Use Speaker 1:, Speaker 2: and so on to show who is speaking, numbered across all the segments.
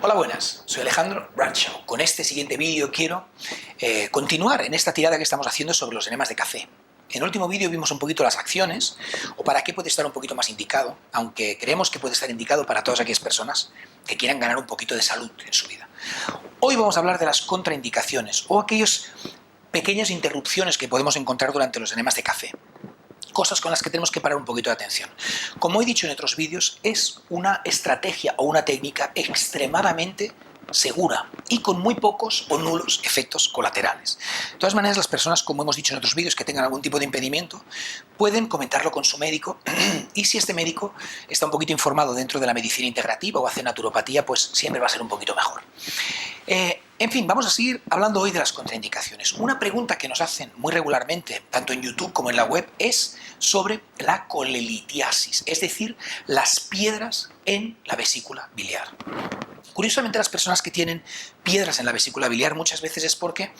Speaker 1: Hola, buenas, soy Alejandro Bradshaw. Con este siguiente vídeo quiero continuar en esta tirada que estamos haciendo sobre los enemas de café. En el último vídeo vimos un poquito las acciones, o para qué puede estar un poquito más indicado, aunque creemos que puede estar indicado para todas aquellas personas que quieran ganar un poquito de salud en su vida. Hoy vamos a hablar de las contraindicaciones, o aquellas pequeñas interrupciones que podemos encontrar durante los enemas de café. Cosas con las que tenemos que parar un poquito de atención. Como he dicho en otros vídeos, es una estrategia o una técnica extremadamente segura y con muy pocos o nulos efectos colaterales. De todas maneras, las personas, como hemos dicho en otros vídeos, que tengan algún tipo de impedimento, pueden comentarlo con su médico y si este médico está un poquito informado dentro de la medicina integrativa o hace naturopatía, pues siempre va a ser un poquito mejor. En fin, vamos a seguir hablando hoy de las contraindicaciones. Una pregunta que nos hacen muy regularmente, tanto en YouTube como en la web, es sobre la colelitiasis, es decir, las piedras en la vesícula biliar. Curiosamente, las personas que tienen piedras en la vesícula biliar muchas veces es porque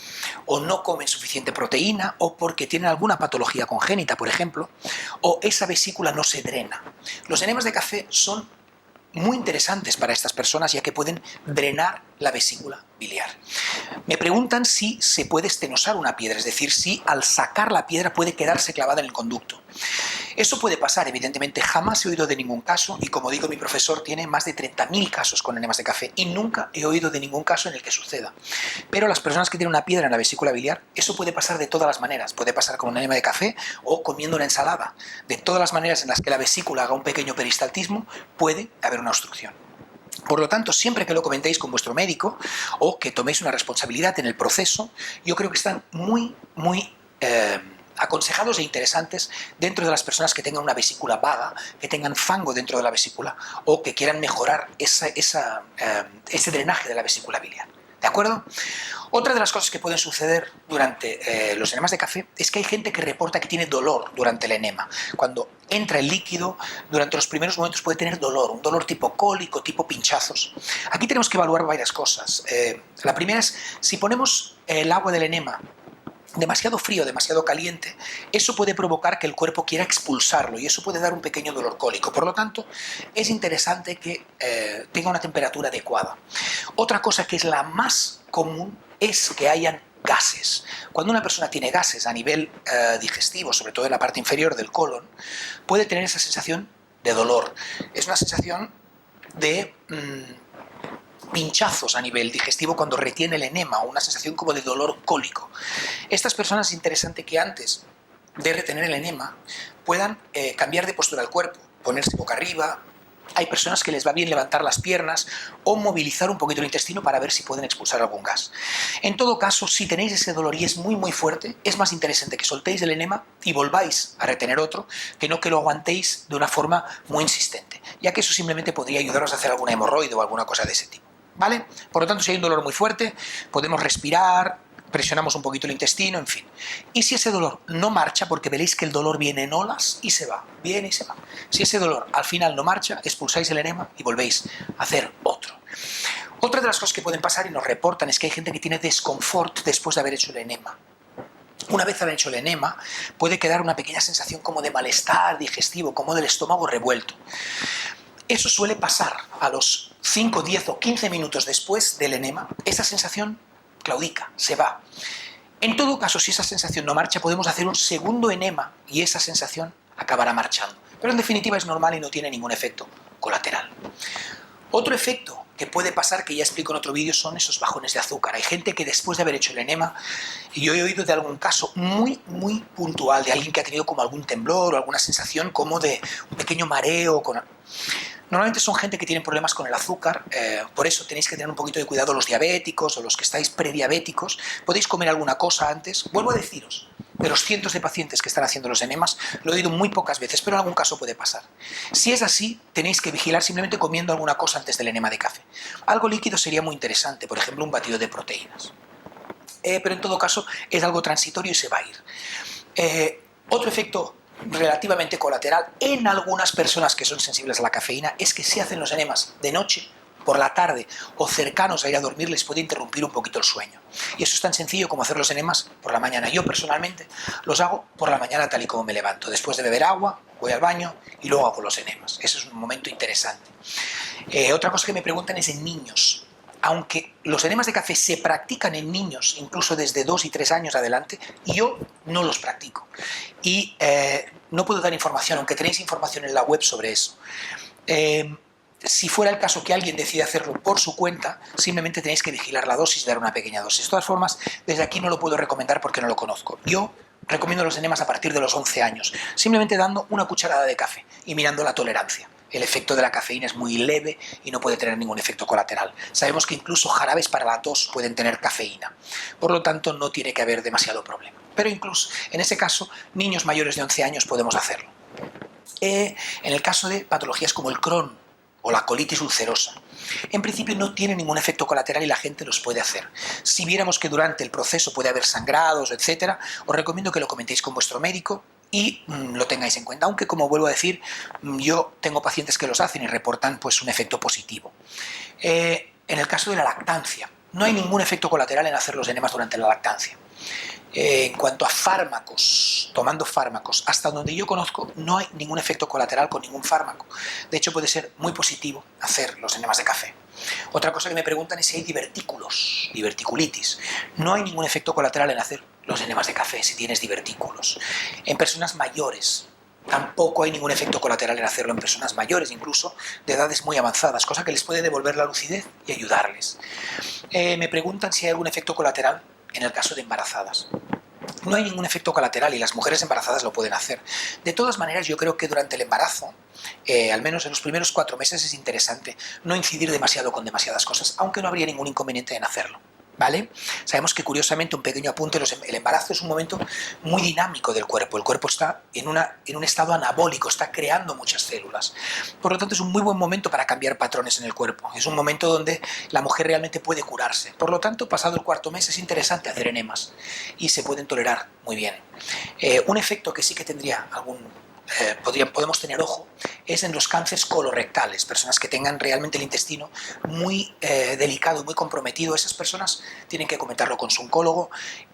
Speaker 1: o no comen suficiente proteína o porque tienen alguna patología congénita, por ejemplo, o esa vesícula no se drena. Los enemas de café son muy interesantes para estas personas ya que pueden drenar la vesícula biliar. Me preguntan si se puede estenosar una piedra, es decir, si al sacar la piedra puede quedarse clavada en el conducto. Eso puede pasar, evidentemente jamás he oído de ningún caso y como digo mi profesor tiene más de 30.000 casos con enemas de café y nunca he oído de ningún caso en el que suceda. Pero las personas que tienen una piedra en la vesícula biliar, eso puede pasar de todas las maneras, puede pasar con un enema de café o comiendo una ensalada. De todas las maneras en las que la vesícula haga un pequeño peristaltismo puede haber una obstrucción. Por lo tanto, siempre que lo comentéis con vuestro médico o que toméis una responsabilidad en el proceso, yo creo que están muy aconsejados e interesantes dentro de las personas que tengan una vesícula vaga, que tengan fango dentro de la vesícula o que quieran mejorar ese drenaje de la vesícula biliar. ¿De acuerdo? Otra de las cosas que pueden suceder durante los enemas de café es que hay gente que reporta que tiene dolor durante el enema. Cuando entra el líquido, durante los primeros momentos puede tener dolor, un dolor tipo cólico, tipo pinchazos. Aquí tenemos que evaluar varias cosas. La primera es, si ponemos el agua del enema demasiado frío, demasiado caliente, eso puede provocar que el cuerpo quiera expulsarlo y eso puede dar un pequeño dolor cólico. Por lo tanto, es interesante que tenga una temperatura adecuada. Otra cosa que es la más común es que hayan gases. Cuando una persona tiene gases a nivel digestivo, sobre todo en la parte inferior del colon, puede tener esa sensación de dolor. Es una sensación de pinchazos a nivel digestivo cuando retiene el enema o una sensación como de dolor cólico. Estas personas es interesante que antes de retener el enema puedan cambiar de postura al cuerpo, ponerse boca arriba. Hay personas que les va bien levantar las piernas o movilizar un poquito el intestino para ver si pueden expulsar algún gas. En todo caso, si tenéis ese dolor y es muy fuerte, es más interesante que soltéis el enema y volváis a retener otro, que no que lo aguantéis de una forma muy insistente, ya que eso simplemente podría ayudaros a hacer alguna hemorroide o alguna cosa de ese tipo. ¿Vale? Por lo tanto, si hay un dolor muy fuerte, podemos respirar, presionamos un poquito el intestino, en fin. Y si ese dolor no marcha, porque veréis que el dolor viene en olas y se va, viene y se va. Si ese dolor al final no marcha, expulsáis el enema y volvéis a hacer otro. Otra de las cosas que pueden pasar y nos reportan es que hay gente que tiene desconfort después de haber hecho el enema. Una vez haber hecho el enema, puede quedar una pequeña sensación como de malestar digestivo, como del estómago revuelto. Eso suele pasar a los 5, 10 o 15 minutos después del enema. Esa sensación claudica, se va. En todo caso, si esa sensación no marcha, podemos hacer un segundo enema y esa sensación acabará marchando. Pero en definitiva es normal y no tiene ningún efecto colateral. Otro efecto que puede pasar, que ya explico en otro vídeo, son esos bajones de azúcar. Hay gente que después de haber hecho el enema, y yo he oído de algún caso muy puntual, de alguien que ha tenido como algún temblor o alguna sensación como de un pequeño mareo. Normalmente son gente que tiene problemas con el azúcar, por eso tenéis que tener un poquito de cuidado los diabéticos o los que estáis prediabéticos. Podéis comer alguna cosa antes. Vuelvo a deciros, de los cientos de pacientes que están haciendo los enemas, lo he oído muy pocas veces, pero en algún caso puede pasar. Si es así, tenéis que vigilar simplemente comiendo alguna cosa antes del enema de café. Algo líquido sería muy interesante, por ejemplo un batido de proteínas. Pero en todo caso es algo transitorio y se va a ir. Otro efecto relativamente colateral en algunas personas que son sensibles a la cafeína es que si hacen los enemas de noche, por la tarde o cercanos a ir a dormir, les puede interrumpir un poquito el sueño. Y eso es tan sencillo como hacer los enemas por la mañana. Yo personalmente los hago por la mañana tal y como me levanto. Después de beber agua, voy al baño y luego hago los enemas. Eso es un momento interesante. Otra cosa que me preguntan es en niños. aunque los enemas de café se practican en niños, incluso desde 2 y 3 años adelante, yo no los practico. Y no puedo dar información, aunque tenéis información en la web sobre eso. Si fuera el caso que alguien decida hacerlo por su cuenta, simplemente tenéis que vigilar la dosis y dar una pequeña dosis. De todas formas, desde aquí no lo puedo recomendar porque no lo conozco. Yo recomiendo los enemas a partir de los 11 años, simplemente dando una cucharada de café y mirando la tolerancia. El efecto de la cafeína es muy leve y no puede tener ningún efecto colateral. Sabemos que incluso jarabes para la tos pueden tener cafeína. Por lo tanto, no tiene que haber demasiado problema. Pero incluso, en ese caso, niños mayores de 11 años podemos hacerlo. En el caso de patologías como el Crohn o la colitis ulcerosa, en principio no tiene ningún efecto colateral y la gente los puede hacer. Si viéramos que durante el proceso puede haber sangrados, etc., os recomiendo que lo comentéis con vuestro médico y lo tengáis en cuenta, aunque como vuelvo a decir, yo tengo pacientes que los hacen y reportan pues un efecto positivo. En el caso de la lactancia, no hay ningún efecto colateral en hacer los enemas durante la lactancia. En cuanto a fármacos, tomando fármacos, hasta donde yo conozco no hay ningún efecto colateral con ningún fármaco. De hecho puede ser muy positivo hacer los enemas de café. Otra cosa que me preguntan es si hay diverticulitis. No hay ningún efecto colateral en hacer los enemas de café si tienes divertículos. En personas mayores tampoco hay ningún efecto colateral en hacerlo, en personas mayores, incluso de edades muy avanzadas, cosa que les puede devolver la lucidez y ayudarles. Me preguntan si hay algún efecto colateral en el caso de embarazadas. No hay ningún efecto colateral y las mujeres embarazadas lo pueden hacer. De todas maneras, yo creo que durante el embarazo, al menos en los primeros 4 meses, es interesante no incidir demasiado con demasiadas cosas, aunque no habría ningún inconveniente en hacerlo. ¿Vale? Sabemos que curiosamente, un pequeño apunte, el embarazo es un momento muy dinámico del cuerpo. El cuerpo está en un estado anabólico, está creando muchas células. Por lo tanto, es un muy buen momento para cambiar patrones en el cuerpo. Es un momento donde la mujer realmente puede curarse. Por lo tanto, pasado el 4.º mes es interesante hacer enemas y se pueden tolerar muy bien. Un efecto que sí que tendría podemos tener ojo es en los cánceres colorectales, personas que tengan realmente el intestino muy delicado, muy comprometido. Esas personas tienen que comentarlo con su oncólogo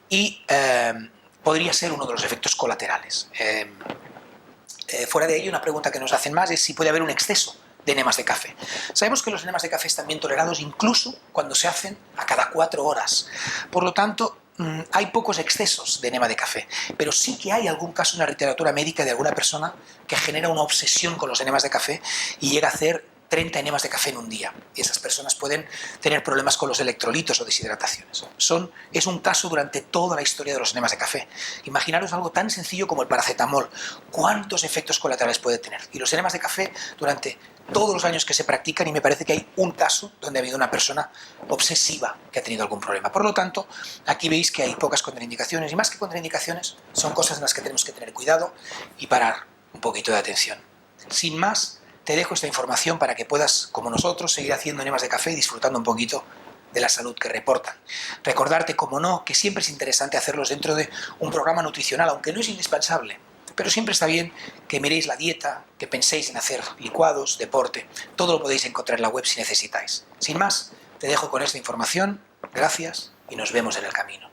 Speaker 1: y podría ser uno de los efectos colaterales. Fuera de ello, una pregunta que nos hacen más es si puede haber un exceso de enemas de café. Sabemos que los enemas de café están bien tolerados incluso cuando se hacen a cada 4 horas. Por lo tanto, hay pocos excesos de enema de café, pero sí que hay algún caso en la literatura médica de alguna persona que genera una obsesión con los enemas de café y llega a hacer 30 enemas de café en un día. Y esas personas pueden tener problemas con los electrolitos o deshidrataciones. Es un caso durante toda la historia de los enemas de café. Imaginaros algo tan sencillo como el paracetamol. ¿Cuántos efectos colaterales puede tener? Y los enemas de café durante todos los años que se practican, y me parece que hay un caso donde ha habido una persona obsesiva que ha tenido algún problema. Por lo tanto, aquí veis que hay pocas contraindicaciones, y más que contraindicaciones, son cosas en las que tenemos que tener cuidado y parar un poquito de atención. Sin más, te dejo esta información para que puedas, como nosotros, seguir haciendo enemas de café y disfrutando un poquito de la salud que reportan. Recordarte, como no, que siempre es interesante hacerlos dentro de un programa nutricional, aunque no es indispensable. Pero siempre está bien que miréis la dieta, que penséis en hacer licuados, deporte. Todo lo podéis encontrar en la web si necesitáis. Sin más, te dejo con esta información. Gracias y nos vemos en el camino.